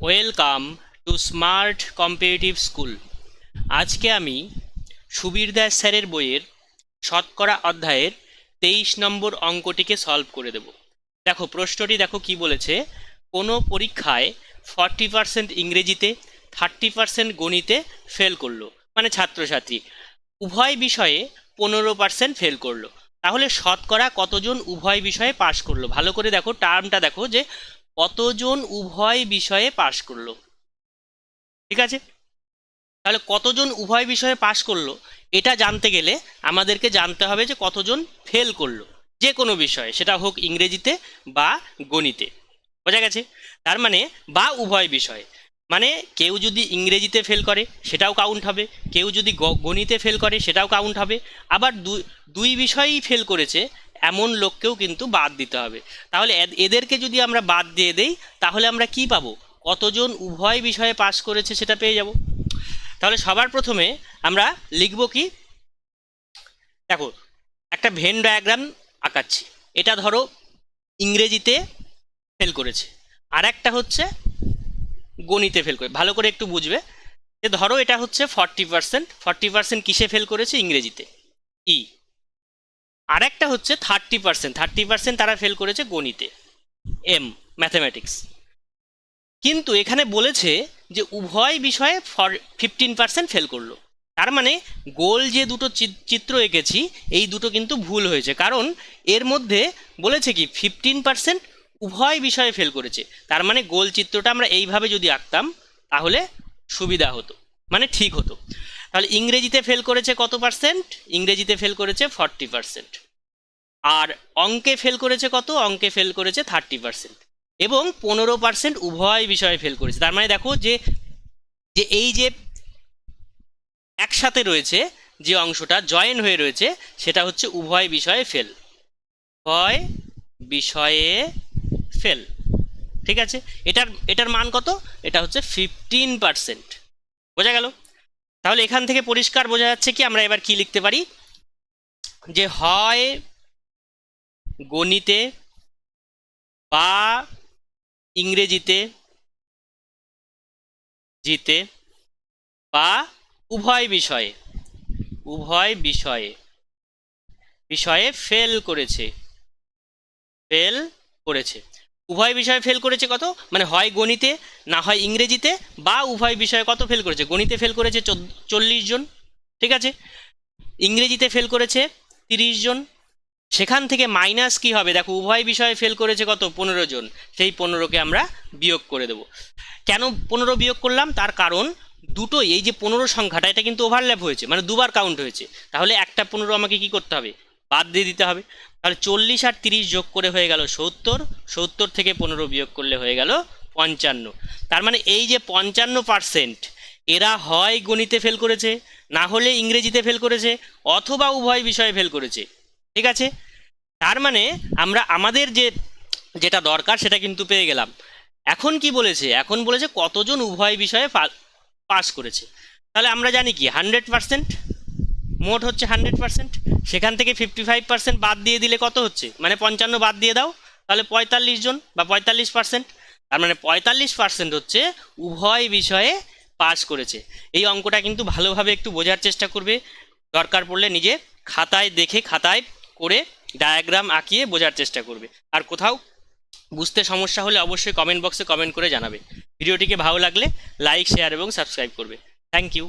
Welcome to smart competitive school. আজকে আমি সুবীর দাস স্যারের বইয়ের শতকরা অধ্যায়ের 23 নম্বর অঙ্কটিকে সলভ করে দেব। দেখো প্রশ্নটি দেখো কি বলেছে, কোনো পরীক্ষায় 40% ইংরেজিতে 30% গণিতে ফেল করলো, মানে ছাত্রছাত্রী উভয় বিষয়ে 15% ফেল করলো, তাহলে শতকরা কতজন উভয় বিষয়ে পাশ করলো? ভালো করে দেখো টার্মটা দেখো যে কতজন উভয় বিষয়ে পাশ করলো। ঠিক আছে, তাহলে কতজন উভয় বিষয়ে পাশ করলো এটা জানতে গেলে আমাদেরকে জানতে হবে যে কতজন ফেল করলো যে কোনো বিষয়ে, সেটা হোক ইংরেজিতে বা গণিতে। বোঝা গেছে? তার মানে বা উভয় বিষয়ে, মানে কেউ যদি ইংরেজিতে ফেল করে সেটাও কাউন্ট হবে, কেউ যদি গণিতে ফেল করে সেটাও কাউন্ট হবে, আবার দুই বিষয়েই ফেল করেছে এমন লোককেও কিন্তু বাদ দিতে হবে। তাহলে এদেরকে যদি আমরা বাদ দিয়ে দেই তাহলে আমরা কি পাবো? কতজন উভয় বিষয়ে পাশ করেছে সেটা পেয়ে যাব। তাহলে সবার প্রথমে আমরা লিখব কি, দেখো একটা ভেন ডায়াগ্রাম আঁকাচ্ছি। এটা ধরো ইংরেজিতে ফেল করেছে, আর একটা হচ্ছে গণিতে ফেল করে। ভালো করে একটু বুঝবে যে ধরো এটা হচ্ছে 40% কিসে ফেল করেছে? ইংরেজিতে, ই। আর একটা হচ্ছে 30% তারা ফেল করেছে গণিতে, এম, ম্যাথামেটিক্স। কিন্তু এখানে বলেছে যে উভয় বিষয়ে 15% ফেল করলো। তার মানে গোল যে দুটো চিত্র এঁকেছি এই দুটো কিন্তু ভুল হয়েছে, কারণ এর মধ্যে বলেছে কি 15% উভয় বিষয়ে ফেল করেছে। তার মানে গোল চিত্রটা আমরা এইভাবে যদি আঁকতাম তাহলে সুবিধা হতো, মানে ঠিক হতো। তাহলে ইংরেজিতে ফেল করেছে কত পার্সেন্ট? ইংরেজিতে ফেল করেছে 40%। আর অঙ্কে ফেল করেছে কত? অঙ্কে ফেল করেছে 30%। এবং 15% উভয় বিষয়ে ফেল করেছে। তার মানে দেখো যে যে এই যে একসাথে রয়েছে, যে অংশটা জয়েন হয়ে রয়েছে সেটা হচ্ছে উভয় বিষয়ে ফেল, উভয় বিষয়ে ফেল। ঠিক আছে, এটার এটার মান কত? এটা হচ্ছে 15%। বোঝা গেল? তাহলে এখান থেকে পরিষ্কার বোঝা যাচ্ছে কি আমরা এবার কি লিখতে পারি, যে হয় গণিতে বা ইংরেজিতে জিতে বা উভয় বিষয়ে উভয় বিষয়ে বিষয়ে ফেল করেছে, ফেল করেছে। উভয় বিষয়ে ফেল করেছে কত? মানে হয় গণিতে না হয় ইংরেজিতে, বা উভয় বিষয়ে কত ফেল করেছে? গণিতে ফেল করেছে 40 জন, ঠিক আছে, ইংরেজিতে ফেল করেছে 30 জন। সেখান থেকে মাইনাস কি হবে? দেখো উভয় বিষয়ে ফেল করেছে কত? 15 জন। সেই 15কে আমরা বিয়োগ করে দেব। কেন 15 বিয়োগ করলাম? তার কারণ দুটোই, এই যে 15 সংখ্যাটা এটা কিন্তু ওভারল্যাপ হয়েছে, মানে দুবার কাউন্ট হয়েছে। তাহলে একটা 15 আমাকে কি করতে হবে? বাদ দিয়ে দিতে হবে। তাহলে 40 আর 30 যোগ করে হয়ে গেল 70, 70 থেকে 15 বিয়োগ করলে হয়ে গেল 55। তার মানে এই যে 55% এরা হয় গণিতে ফেল করেছে, না হলে ইংরেজিতে ফেল করেছে, অথবা উভয় বিষয়ে ফেল করেছে। ঠিক আছে, তার মানে আমরা আমাদের যেটা দরকার সেটা কিন্তু পেয়ে গেলাম। এখন কি বলেছে? এখন বলেছে কতজন উভয় বিষয়ে পাস করেছে। তাহলে আমরা জানি কি 100%, মোট হচ্ছে 100%। সেখান থেকে 55% বাদ দিয়ে দিলে কত হচ্ছে? মানে 55 বাদ দিয়ে দাও, তাহলে 45 জন বা 45%। তার মানে 45% হচ্ছে উভয় বিষয়ে পাস করেছে। এই অঙ্কটা কিন্তু ভালোভাবে একটু বোঝার চেষ্টা করবে, দরকার পড়লে নিজে খাতায় দেখে, খাতায় করে ডায়াগ্রাম আঁকিয়ে বোঝার চেষ্টা করবে। আর কোথাও বুঝতে সমস্যা হলে অবশ্যই কমেন্ট বক্সে কমেন্ট করে জানাবে। ভিডিওটিকে ভালো লাগলে লাইক, শেয়ার এবং সাবস্ক্রাইব করবে। Thank you.